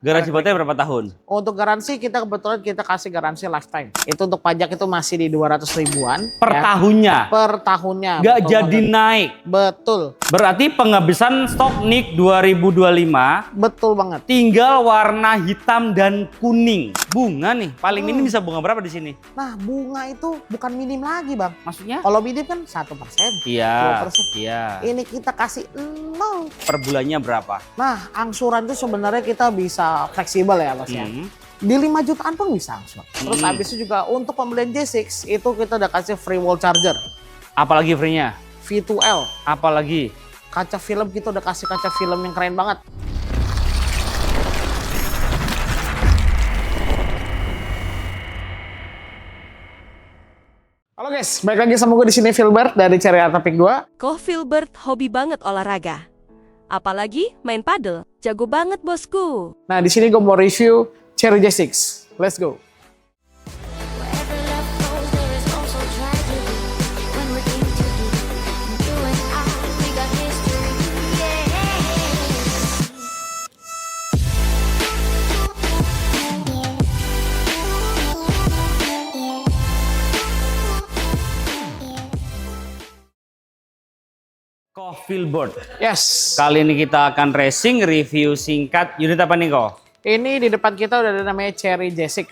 Garansi baterai berapa tahun? Untuk garansi kita kebetulan kita kasih garansi lifetime. Itu untuk pajak itu masih di 200 ribuan. Per tahunnya? Per tahunnya. Nggak betul jadi banget. naik? Betul. Berarti penghabisan stok NIK 2025 Betul banget. tinggal warna hitam dan kuning. Bunga nih, paling minim bisa bunga berapa di sini? Nah bunga itu bukan minim lagi bang. Maksudnya? Kalau minim kan 1%. Iya, 2%. iya. Ini kita kasih 0. Per bulannya berapa? Nah angsuran itu sebenarnya kita bisa fleksibel ya mas ya. Di 5 jutaan pun bisa angsuran. Terus habis itu juga untuk pembelian J6 itu kita udah kasih free wall charger. Apalagi free-nya? V2L. Apalagi? Kaca film kita udah kasih kaca film yang keren banget. Halo guys, balik lagi sama gue di sini Filbert dari Cherry Atapik 2. Kok Filbert hobi banget olahraga? Apalagi main padel. Jago banget bosku. Nah, di sini gue mau review Cherry J6. Let's go. Wherever love goes, there is also tragedy. When we're in too deep, you and I, we got history. Yeah. Filbert. Yes. Kali ini kita akan racing review singkat unit apa nih kok? Ini di depan kita udah ada namanya Cherry J6.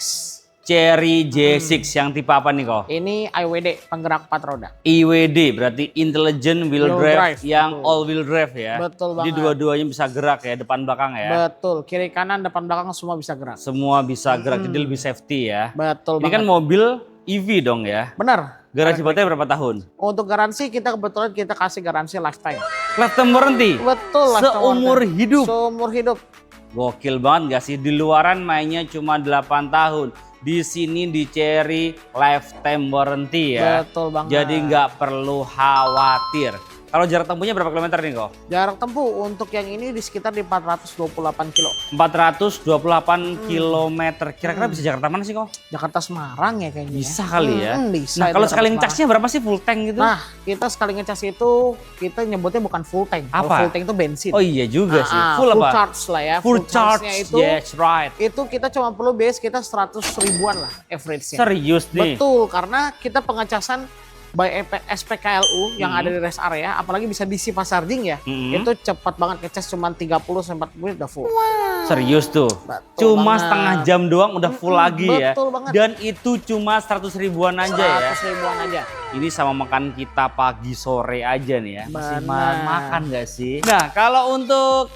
Cherry J6 yang tipe apa nih kok? Ini IWD, penggerak 4 roda. IWD berarti Intelligent Wheel Wheel Drive drive, yang betul. all wheel drive ya. Betul Jadi banget. dua-duanya bisa gerak ya, depan belakang ya. Betul, kiri kanan depan belakang semua bisa gerak. Semua bisa gerak, jadi lebih safety ya. Betul Ini banget. kan mobil EV dong ya. Benar. Garansi baterai berapa tahun? Untuk garansi kita kebetulan kita kasih garansi lifetime. Lifetime warranty? Betul. lifetime Seumur warranty. hidup? Seumur hidup. Gokil banget gak sih? Di luaran mainnya cuma 8 tahun. Di sini di Cherry lifetime warranty ya. Betul banget. Jadi nggak perlu khawatir. Kalau jarak tempuhnya berapa kilometer nih kok? Jarak tempuh untuk yang ini di sekitar di 428 kilo. 428 kilometer. Kira-kira bisa Jakarta mana sih kok? Jakarta Semarang ya kayaknya. Bisa kali ya. Bisa. Nah itu kalau Jakarta sekali Semarang. ngecasnya berapa sih full tank gitu? Nah, kita sekali ngecas itu kita nyebutnya bukan full tank. Kalau Apa? full tank itu bensin. Oh iya juga sih. Full Full apa? charge lah ya. Full charge. charge-nya itu Yes, right. itu kita cuma perlu biaya sekitar 100 ribuan lah average-nya. Serius nih. Betul, karena kita pengecasan by SPKLU yang ada di rest area, apalagi bisa DC fast charging ya, itu cepat banget ngecas cuma 30 sampai 40 menit udah full. Serius tuh. Betul Cuma banget. setengah jam doang udah full lagi ya. betul banget. Dan itu cuma 100 ribuan aja ya. 100 ribuan aja. Ini sama makan kita pagi sore aja nih ya. Masih Benar. makan gak sih? Nah kalau untuk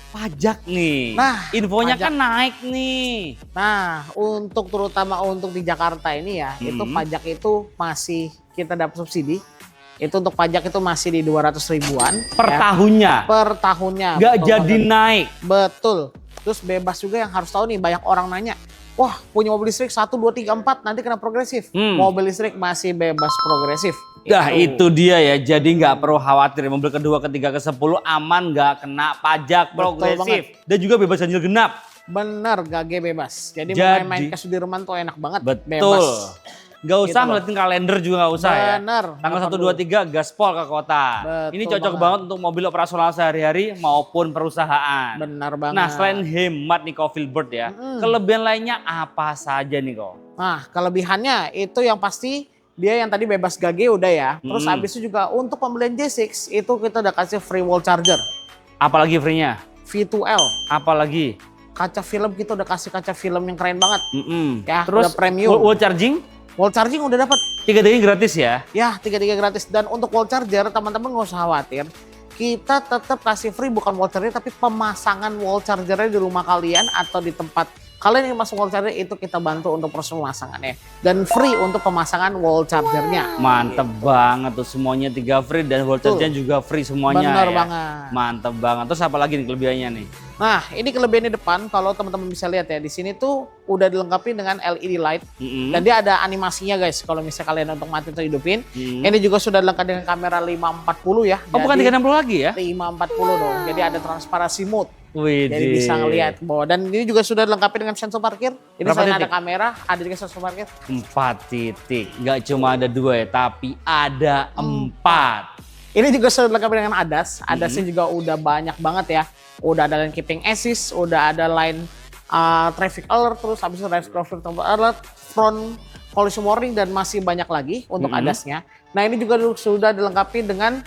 pajak nih. Nah, infonya pajak. kan naik nih. Nah, untuk terutama untuk di Jakarta ini ya, itu pajak itu masih kita dapat subsidi. Itu untuk pajak itu masih di 200 ribuan. Per ya. tahunnya. Per tahunnya. Gak betul jadi banget. naik. Betul. Terus bebas juga yang harus tahu nih, banyak orang nanya, wah punya mobil listrik 1, 2, 3, 4 nanti kena progresif. Mobil listrik masih bebas progresif. Nah itu dia ya, jadi nggak perlu khawatir. Mobil kedua, ketiga, ke-10 aman nggak kena pajak progresif. Dan juga bebas ganjil genap. Bener, gage bebas. Jadi mau Jadi- main-main ke Sudirman tuh enak banget. Betul. Bebas. Nggak usah Gitu loh. ngeliatin kalender juga nggak usah ya. Bener. Tanggal nggak 1, perlu. 2, 3 gaspol ke kota. Betul Ini cocok banget. banget untuk mobil operasional sehari-hari maupun perusahaan. Bener banget. Nah selain hemat nih kok Filbert ya, kelebihan lainnya apa saja nih kok? Nah, kelebihannya itu yang pasti dia yang tadi bebas gage udah ya. Terus habis itu juga untuk pembelian J6 itu kita udah kasih free wall charger. Apalagi free-nya? V2L. Apalagi? Kaca film kita udah kasih kaca film yang keren banget. Ya, Terus udah premium. wall charging? Wall charging udah dapat. Tiga-tiganya gratis ya? Ya, 3 gratis. Dan untuk wall charger, teman-teman nggak usah khawatir. Kita tetap kasih free bukan wall charger, tapi pemasangan wall chargernya di rumah kalian atau di tempat kalian yang masuk wall charger itu kita bantu untuk proses pemasangannya. Dan free untuk pemasangan wall chargernya. Mantep banget tuh semuanya 3 free dan wall Betul. charge-nya juga free semuanya Bener ya. banget. Mantep banget. Terus apa lagi nih kelebihannya nih? Nah, ini kelebihan di depan kalau teman-teman bisa lihat ya. Di sini tuh udah dilengkapi dengan LED light. Dan dia ada animasinya guys. Kalau misalnya kalian untuk mati atau hidupin. Ini juga sudah dilengkapi dengan kamera 540 ya. Oh bukan 360 lagi ya? 540 dong. Jadi ada transparansi mode. Wih, Jadi bisa ngelihat ke bawah. Dan ini juga sudah dilengkapi dengan sensor parkir. Jadi Berapa selain ada titik? kamera, ada juga sensor parkir. 4 titik. Nggak cuma ada 2 ya, tapi ada 4. Ini juga sudah dilengkapi dengan ADAS. ADAS-nya juga udah banyak banget ya. Udah ada lane keeping assist, udah ada line traffic alert, terus habis itu traffic alert, front collision warning, dan masih banyak lagi untuk ADAS-nya. Nah ini juga sudah dilengkapi dengan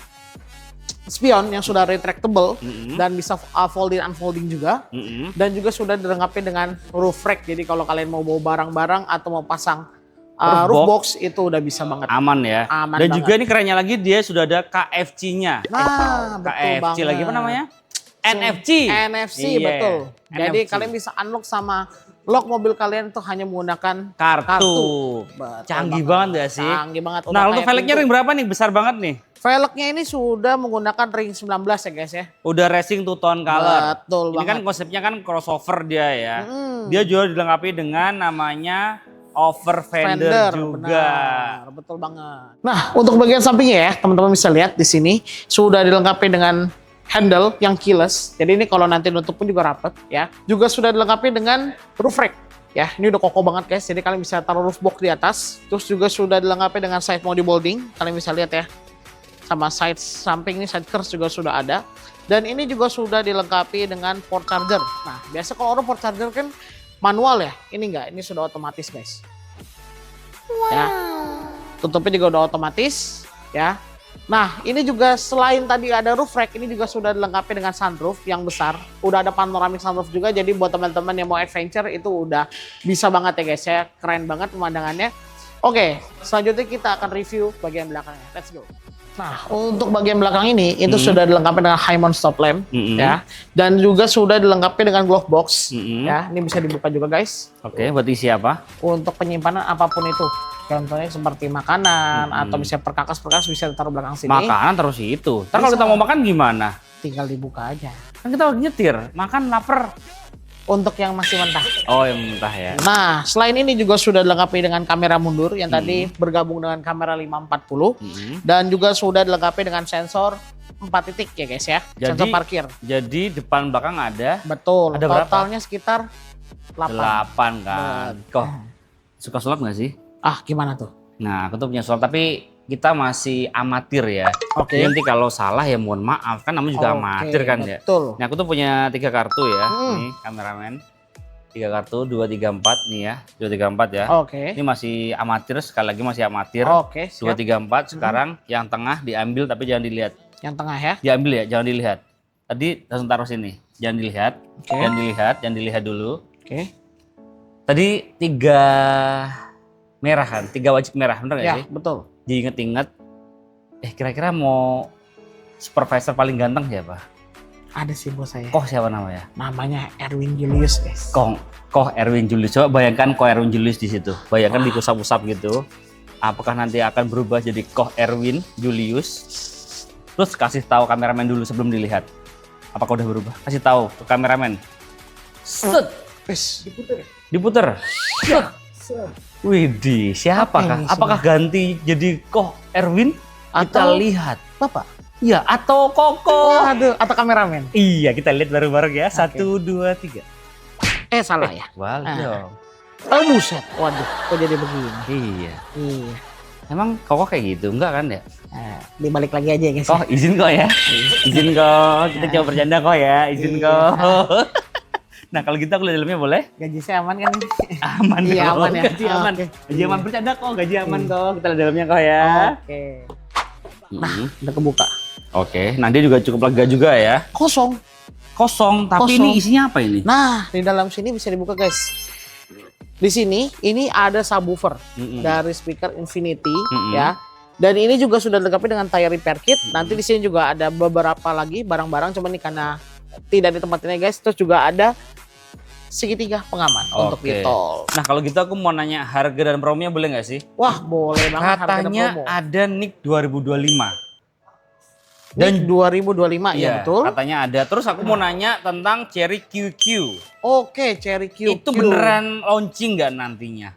spion yang sudah retractable dan bisa folding unfolding juga. Dan juga sudah dilengkapi dengan roof rack. Jadi kalau kalian mau bawa barang-barang atau mau pasang roof box itu udah bisa banget. Aman ya. Aman Dan banget. juga ini kerennya lagi dia sudah ada KFC-nya. Nah, betul KFC banget. lagi apa namanya? NFC. NFC Iya, betul. Jadi NFC. kalian bisa unlock sama lock mobil kalian itu hanya menggunakan Kartu. Betul Canggih banget ya sih? Canggih banget. Nah, Udah untuk kayak velgnya pintu. ring berapa nih? Besar banget nih. Velgnya ini sudah menggunakan ring 19 ya guys ya. Udah racing two tone color. Betul Ini kan banget. konsepnya kan crossover dia ya. Dia juga dilengkapi dengan namanya over fender juga. Benar, betul banget. Nah, untuk bagian sampingnya ya, teman-teman bisa lihat di sini sudah dilengkapi dengan handle yang keyless. Jadi ini kalau nanti nutup pun juga rapet ya. Juga sudah dilengkapi dengan roof rack. Ya, ini udah kokoh banget guys. Jadi kalian bisa taruh roof box di atas. Terus juga sudah dilengkapi dengan side mode molding. Kalian bisa lihat ya. Sama side samping ini side curse juga sudah ada. Dan ini juga sudah dilengkapi dengan port charger. Nah, biasa kalau orang port charger kan manual ya. Ini enggak, ini sudah otomatis guys. Ya. Tutupnya juga udah otomatis ya. Nah, ini juga selain tadi ada roof rack, ini juga sudah dilengkapi dengan sunroof yang besar. Udah ada panoramic sunroof juga, jadi buat teman-teman yang mau adventure itu udah bisa banget ya guys ya. Keren banget pemandangannya. Oke, selanjutnya kita akan review bagian belakangnya. Let's go. Nah, untuk bagian belakang ini itu sudah dilengkapi dengan high mount stop lamp ya. Dan juga sudah dilengkapi dengan glove box ya. Ini bisa dibuka juga guys. Oke, buat isi apa? Untuk penyimpanan apapun itu. Contohnya seperti makanan atau bisa perkakas-perkakas bisa ditaruh belakang sini. Makanan terus itu. Ntar kalau kita mau makan gimana? Tinggal dibuka aja. Kan kita lagi nyetir, makan lapar. Untuk yang masih mentah. Oh, yang mentah ya. Nah, selain ini juga sudah dilengkapi dengan kamera mundur yang tadi bergabung dengan kamera 540 dan juga sudah dilengkapi dengan sensor 4 titik ya guys ya. Sensor parkir. Jadi depan belakang ada Betul. Ada berapa? Totalnya sekitar 8. 8 kan. Kok suka sulap nggak sih? Ah, gimana tuh? Nah, aku tuh punya sulap tapi kita masih amatir ya. Oke. Jadi nanti kalau salah ya mohon maaf, kan namanya juga Oke, amatir kan ya. betul. Nah, aku tuh punya 3 kartu ya. Nih, kameramen. 3 kartu 2 3 4 nih ya. 2 3 4 ya. Oke. Ini masih amatir, sekali lagi masih amatir. Oke, 2 siap. 3 4 sekarang yang tengah diambil tapi jangan dilihat. Yang tengah ya. Diambil ya, jangan dilihat. Tadi langsung taruh sini. Jangan dilihat. Oke. Jangan dilihat dulu. Oke. Tadi 3 merah kan? 3 wajib merah, bener nggak Ya, sih? betul. Diinget-inget. Kira-kira mau supervisor paling ganteng siapa? Ada sih bos saya. Koh siapa namanya? Namanya Erwin Julius guys. Koh Erwin Julius. Coba bayangkan Koh Erwin Julius di situ. Bayangkan dikusap-usap gitu. Apakah nanti akan berubah jadi Koh Erwin Julius? Terus kasih tahu kameramen dulu sebelum dilihat. Apakah udah berubah? Kasih tahu ke kameramen. Set. Wes, diputer. Diputer. Widih, siapakah? Apa ini Apakah ganti jadi Koh Erwin? Kita Atau lihat. Bapak? Ya, atau Koko. Aduh, atau kameramen. Iya, kita lihat bareng-bareng ya. 1, 2, 3. Salah ya? Wal dong. Oh buset, waduh, kok jadi begini? Iya. Iya. Emang Koko kayak gitu? Enggak kan ya? Dibalik lagi aja guys. Kok izin kok ya? Izin kok. Kita coba bercanda kok ya. Izin Iya. kok. Nah, kalau gitu aku lihat dalamnya boleh? Gaji saya aman kan ini? Aman Iya, kok. aman ya? Gaji aman. Oke. Gaji aman, bercanda kok. Gaji aman kok. Kita lihat dalamnya kok ya. Oke. Nah, Udah kebuka. oke. Nah, dia juga cukup lega juga ya. Kosong. Kosong, tapi Kosong. ini isinya apa ini? Nah, di dalam sini bisa dibuka guys. Di sini ini ada subwoofer dari speaker Infinity ya. Dan ini juga sudah dilengkapi dengan tire repair kit. Nanti di sini juga ada beberapa lagi barang-barang, cuman ini karena tidak di tempat ini guys. Terus juga ada segitiga pengaman untuk di tol. Nah, kalau gitu aku mau nanya harga dan promonya boleh nggak sih? Wah, boleh banget harga dan Katanya promo. ada NIK 2025. Dan 2025 ya betul. Katanya ada. Terus aku mau nanya tentang Cherry QQ. Oke, Cherry QQ. Itu beneran launching nggak nantinya?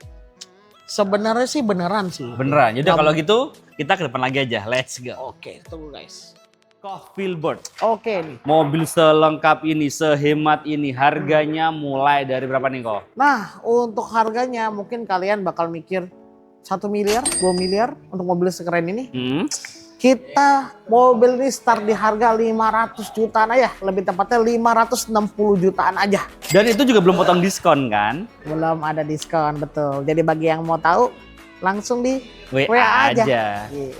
Sebenarnya sih beneran sih. Beneran. Jadi kalau gitu kita ke depan lagi aja. Let's go. Oke, tunggu guys. Koh Billboard. Oke nih. Mobil selengkap ini, sehemat ini, harganya mulai dari berapa nih kok? Nah, untuk harganya mungkin kalian bakal mikir 1 miliar, 2 miliar untuk mobil sekeren ini. Kita mobil ini start di harga 500 jutaan aja, lebih tepatnya 560 jutaan aja. Dan itu juga belum potong diskon kan? Belum ada diskon, betul. Jadi bagi yang mau tahu, langsung di WA aja. Iya.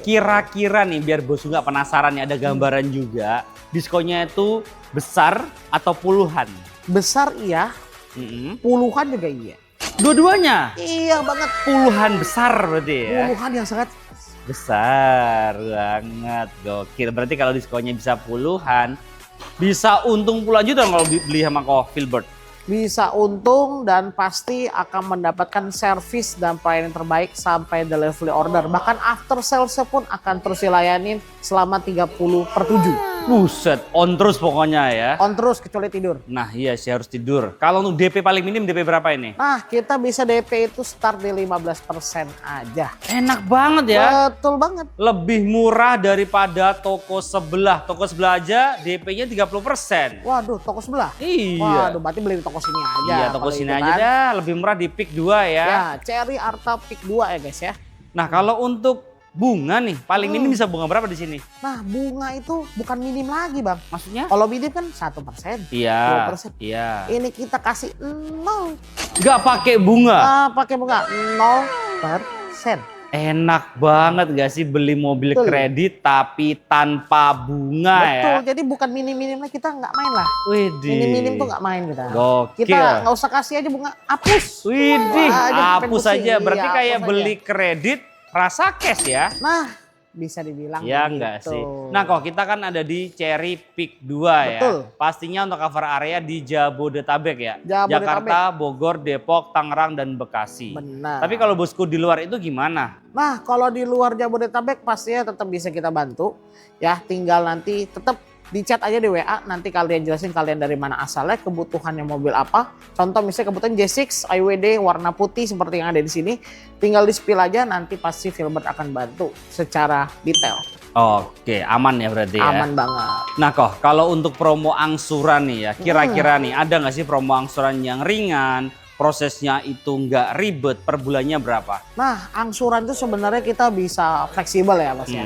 Kira-kira nih biar bos nggak penasaran nih, ada gambaran juga. Diskonnya itu besar atau puluhan? Besar iya, puluhan juga iya. Dua-duanya Iya banget, puluhan besar berarti ya? puluhan yang sangat Besar banget, gokil. Berarti kalau diskonnya bisa puluhan, bisa untung puluhan juta kalau beli sama Ko Filbert. bisa untung dan pasti akan mendapatkan servis dan pelayanan terbaik sampai delivery order. Bahkan after sales pun akan terus dilayanin selama 30/7. Buset, on terus pokoknya ya. On terus kecuali tidur. Nah iya sih harus tidur. Kalau untuk DP paling minim, DP berapa ini? Nah, kita bisa DP itu start di 15% aja. Enak banget ya. Betul banget. Lebih murah daripada toko sebelah. Toko sebelah aja DP-nya 30%. Waduh, toko sebelah. Iya. Waduh, berarti beli di toko sini aja. Iya, toko kalau sini itu aja kan. dah. Lebih murah di Pick 2 ya. Ya, Cherry Arta Pick 2 ya guys ya. Nah, kalau untuk bunga nih, paling minim bisa bunga berapa di sini? Nah, bunga itu bukan minim lagi, Bang. Maksudnya? Kalau minim kan 1%. Iya. 2%. Iya. Ini kita kasih 0. Nggak pakai bunga. Pakai bunga 0%. Enak banget gak sih beli mobil Betul. kredit tapi tanpa bunga Betul. ya? Jadi bukan minim-minimnya kita nggak main lah. Widih. Minim-minim tuh nggak main kita. Gokil. Kita nggak usah kasih aja bunga, hapus. Widih, Wah, jadi hapus pengen aja. pusing. Berarti Iya, kayak hapus beli aja. kredit rasa cash ya? Nah, bisa dibilang Ya begitu. enggak sih. Nah kok kita kan ada di Cherry Pick 2 ya. Betul. Pastinya untuk cover area di Jabodetabek ya. Jabodetabek. Jakarta, Bogor, Depok, Tangerang, dan Bekasi. Benar. Tapi kalau bosku di luar itu gimana? Nah, kalau di luar Jabodetabek pastinya tetap bisa kita bantu. Ya, tinggal nanti tetap di chat aja di WA, nanti kalian jelasin kalian dari mana asalnya, kebutuhannya mobil apa. Contoh misalnya kebutuhan J6 IWD warna putih seperti yang ada di sini, tinggal di spill aja, nanti pasti Filbert akan bantu secara detail. Oke, aman ya berarti ya. Aman banget. Nah kok, kalau untuk promo angsuran nih ya, kira-kira nih ada nggak sih promo angsuran yang ringan, prosesnya itu nggak ribet, per bulannya berapa? Nah, angsuran itu sebenarnya kita bisa fleksibel ya Mas ya.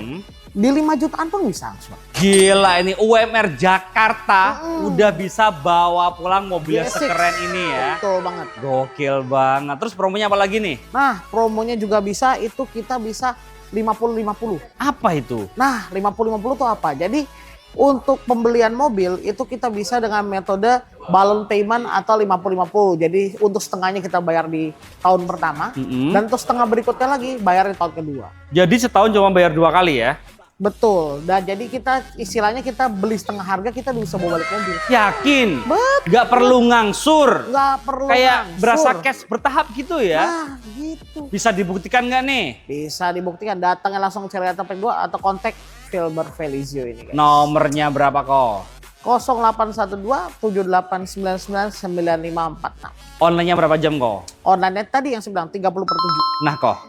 Di 5 jutaan pun bisa angsuran. Gila ini UMR Jakarta udah bisa bawa pulang mobil yang J6. sekeren ini ya. Betul banget. Gokil banget. Terus promonya apa lagi nih? Nah, promonya juga bisa, itu kita bisa 50-50. Apa itu? Nah, 50-50 itu apa? Jadi untuk pembelian mobil itu kita bisa dengan metode balloon payment atau 50-50. Jadi untuk setengahnya kita bayar di tahun pertama dan untuk setengah berikutnya lagi bayar di tahun kedua. Jadi setahun cuma bayar 2 kali ya? Betul. Dan jadi kita istilahnya kita beli setengah harga kita bisa bawa balik mobil. Yakin? Betul. Gak perlu ngangsur? Nggak perlu Kayak ngangsur. berasa cash bertahap gitu ya? Nah, gitu. Bisa dibuktikan nggak nih? Bisa dibuktikan, datangnya langsung Cherry Arta Pick 2 atau kontak Filbert Felizio ini guys. Nomornya berapa kok? 0812 7899 9546. Online-nya berapa jam kok? Online tadi yang saya bilang 30/7. Nah kok,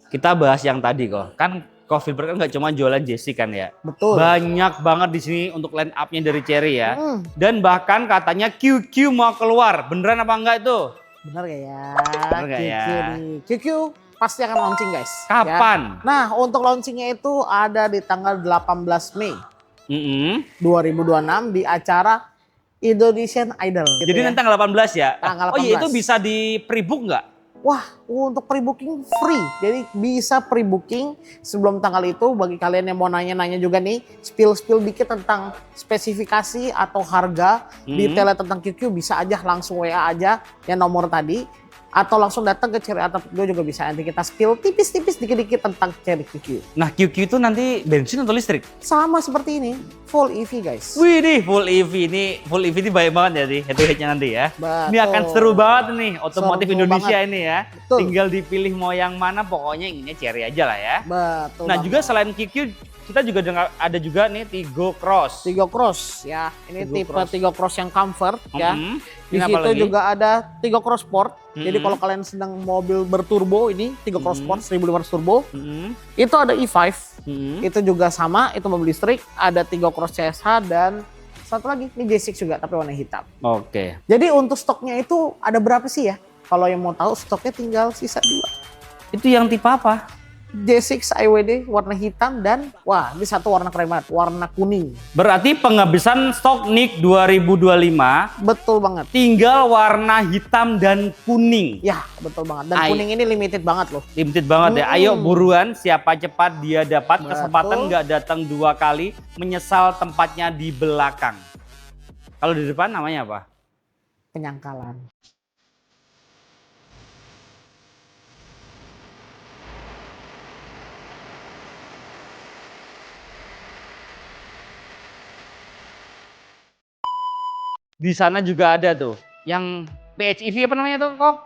kita bahas yang tadi kok. Kan kok Filbert kan nggak cuma jualan J6 kan ya? Betul. Banyak banget di sini untuk line up-nya dari Cherry ya. Dan bahkan katanya QQ mau keluar. Beneran apa enggak itu? Bener gak ya? Bener gak ya? nih. QQ pasti akan launching guys. Kapan? Ya. Nah untuk launchingnya itu ada di tanggal 18 Mei 2026 di acara Indonesian Idol. Gitu Jadi ya. nanti tanggal 18 ya? Tanggal Oh iya 18. itu bisa di pre-book nggak? Wah, untuk pre-booking free. Jadi bisa pre-booking sebelum tanggal itu bagi kalian yang mau nanya-nanya juga nih, spill dikit tentang spesifikasi atau harga, detailnya tentang QQ bisa aja langsung WA aja yang nomor tadi atau langsung datang ke Cherry Arta Pick 2 juga bisa. Nanti kita spill tipis-tipis dikit-dikit tentang Cherry QQ. Nah QQ itu nanti bensin atau listrik? Sama seperti ini, full EV guys. Wih nih full EV ini, full EV ini baik banget ya nih head to headnya nanti ya. Betul. Ini akan seru banget nih otomotif Seru Indonesia banget. ini ya. Betul. Tinggal dipilih mau yang mana, pokoknya inginnya Cherry aja lah ya. Betul. Nah banget. juga selain QQ kita juga ada juga nih Tigo Cross. Tigo Cross ya. Ini Tigo tipe Cross. Tigo Cross yang comfort ya. Di Ini apa situ lagi? juga ada Tigo Cross Sport. Jadi kalau kalian sedang mobil berturbo ini Tigo Cross Sport 1500 turbo. Itu ada E5. Itu juga sama, itu mobil listrik. Ada Tigo Cross CSH dan satu lagi ini J6 juga tapi warna hitam. Oke. Jadi untuk stoknya itu ada berapa sih ya? Kalau yang mau tahu stoknya tinggal sisa 2. Itu yang tipe apa? J6 IWD warna hitam dan wah ini satu warna keren banget, warna kuning. Berarti penghabisan stok NIK 2025 Betul banget. tinggal warna hitam dan kuning. Ya betul banget. Dan kuning ini limited banget loh. Limited banget ya. Ayo buruan, siapa cepat dia dapat. Betul. Kesempatan nggak datang 2 kali, menyesal tempatnya di belakang. Kalau di depan namanya apa? Penyangkalan. Di sana juga ada tuh yang PHEV apa namanya tuh kok?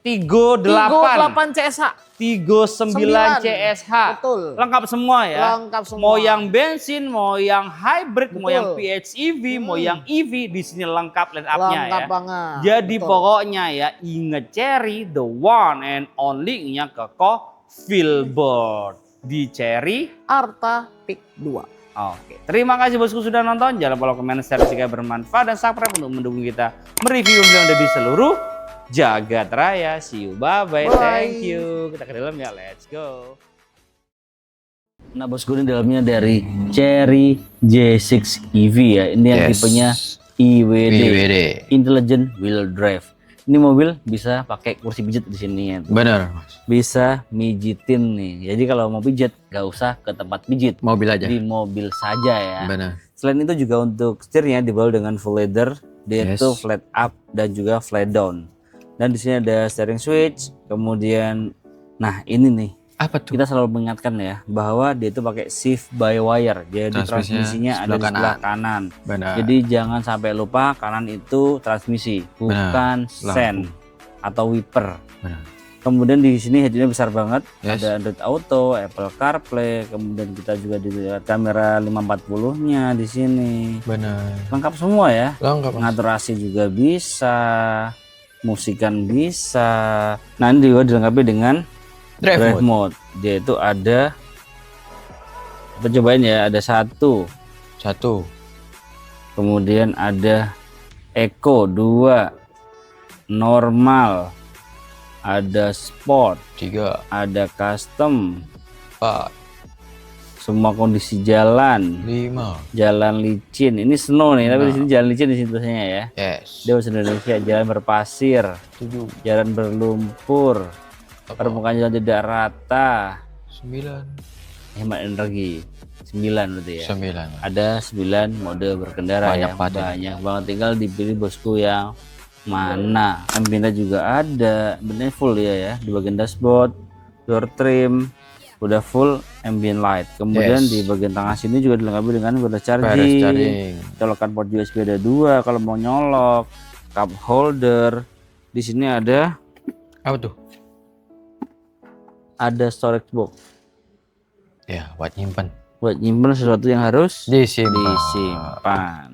Tigo 8 CSH. Tigo 9 CSH. Betul. Lengkap semua ya. Lengkap semua. Mau yang bensin, mau yang hybrid, mau Betul. yang PHEV, mau yang EV, di sini lengkap line up-nya Lengkap ya. banget. Jadi Betul. pokoknya ya inget Cherry the one and only-nya Koko Filbert di Cherry. Arta Pick 2. Oke, terima kasih bosku sudah nonton. Jangan lupa komen, share jika bermanfaat dan subscribe untuk mendukung kita mereview film yang ada di seluruh jagat raya. See you, bye-bye, thank you. Kita ke dalam ya, let's go. Nah bosku, ini dalamnya dari Cherry J6 EV ya. Ini yang tipenya IWD, Intelligent Wheel Drive. Ini mobil bisa pakai kursi pijat di sini ya. Benar, Mas. Bisa mijitin nih. Jadi kalau mau pijat nggak usah ke tempat pijit. Mobil aja. Di mobil saja ya. Benar. Selain itu juga untuk setirnya dibalut dengan full leather, dia Yes. itu flat up dan juga flat down. Dan di sini ada steering switch, kemudian nah ini nih. Apa tuh? Kita selalu mengingatkan ya bahwa dia itu pakai shift by wire. Jadi transmisinya ada di sebelah kanan. Benar. Jadi jangan sampai lupa kanan itu transmisi, bukan sen atau wiper. Benar. Kemudian di sini headnya besar banget, Yes. ada Android Auto, Apple CarPlay, kemudian kita juga dilihat kamera 540-nya di sini. Benar. Lengkap semua ya. Lengkap, Mas. Ngatur AC juga bisa, musikan bisa. Nah, ini juga dilengkapi dengan drive mode. Dia itu ada, kita cobain ya, ada satu, kemudian ada Eco 2, normal, ada sport, 3, ada custom, 4, semua kondisi jalan, 5. jalan licin. Ini snow nih, tapi di sini jalan licin di situasinya ya. Yes. Dia bahasa Indonesia, jalan berpasir, 7, jalan berlumpur, permukaan jalan tidak rata, 9, hemat energi. 9 berarti ya. 9. Ada 9 mode berkendara. Banyak ya. banget. Banyak banget, tinggal dipilih bosku yang mana. Ambientnya juga ada, bener full ya di bagian dashboard, door trim, udah full ambient light. Kemudian Yes. di bagian tengah sini juga dilengkapi dengan wireless charging. Colokan port USB ada 2 kalau mau nyolok, cup holder. Di sini ada Apa tuh? storage box Ya, buat nyimpen. buat nyimpen sesuatu yang harus Disimpan. disimpan.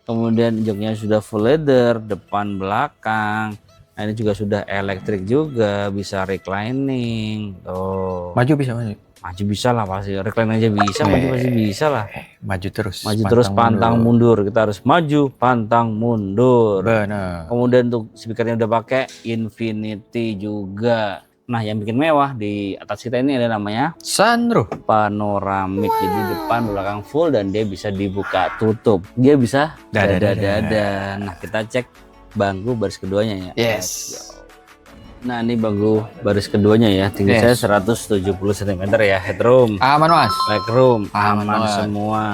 Kemudian joknya sudah full leather, depan belakang. Nah, ini juga sudah elektrik juga, bisa reclining. Tuh. Maju bisa maju. Maju bisa lah pasti, recline aja bisa, maju pasti bisa lah. Maju terus. Maju terus, pantang mundur. Kita harus maju, pantang mundur. Benar. Kemudian untuk speakernya udah pakai Infinity juga. Nah, yang bikin mewah di atas kita ini ada namanya Sunroof. panoramik. Jadi depan belakang full dan dia bisa dibuka tutup. Dia bisa dada. Nah, kita cek bangku baris keduanya ya. Yes. Nah, ini bangku baris keduanya ya. Tinggi Yes. saya 170 cm ya. Headroom, Aman, Mas. legroom, Aman aman banget. semua.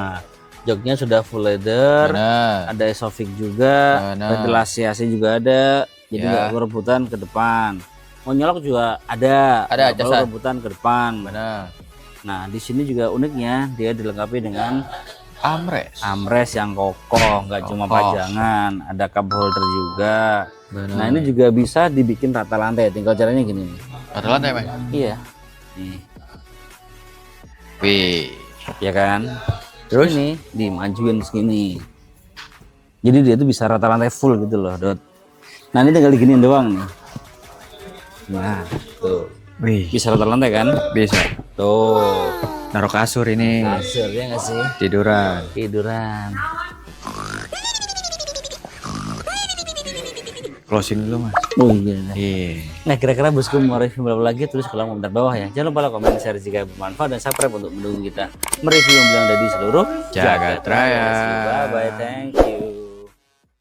Joknya sudah full leather. Benar. Ada Isofix juga, Benar. ventilasi AC juga ada. Jadi Ya. nggak perlu rebutan ke depan. Mau nyolok juga ada. Ada, Nggak perlu casan. rebutan ke depan. Benar. Nah, di sini juga uniknya dia dilengkapi dengan Armrest. yang kokoh, nggak cuma Kokoh. pajangan, ada cup holder juga. Benar. Nah, ini juga bisa dibikin rata lantai. Tinggal caranya gini nih. Rata lantai, Mas. Iya. Nih, Wih. ya kan? Terus? Ini dimajuin segini. Jadi dia tuh bisa rata lantai full gitu loh, Dot. Nah, ini tinggal diginiin doang nih. Nah, tuh. Wih. Bisa rata lantai kan? Bisa. Tuh. Naruh kasur ini. Kasur ya nggak sih? Tiduran. Tiduran. closing dulu mas. Oh iya. Iya. Nah kira-kira bosku mau review berapa lagi tulis kolom komentar bawah ya. Jangan lupa like, komen, share jika bermanfaat dan subscribe untuk mendukung kita mereview yang ada di seluruh Jagat Raya. Bye bye, thank you.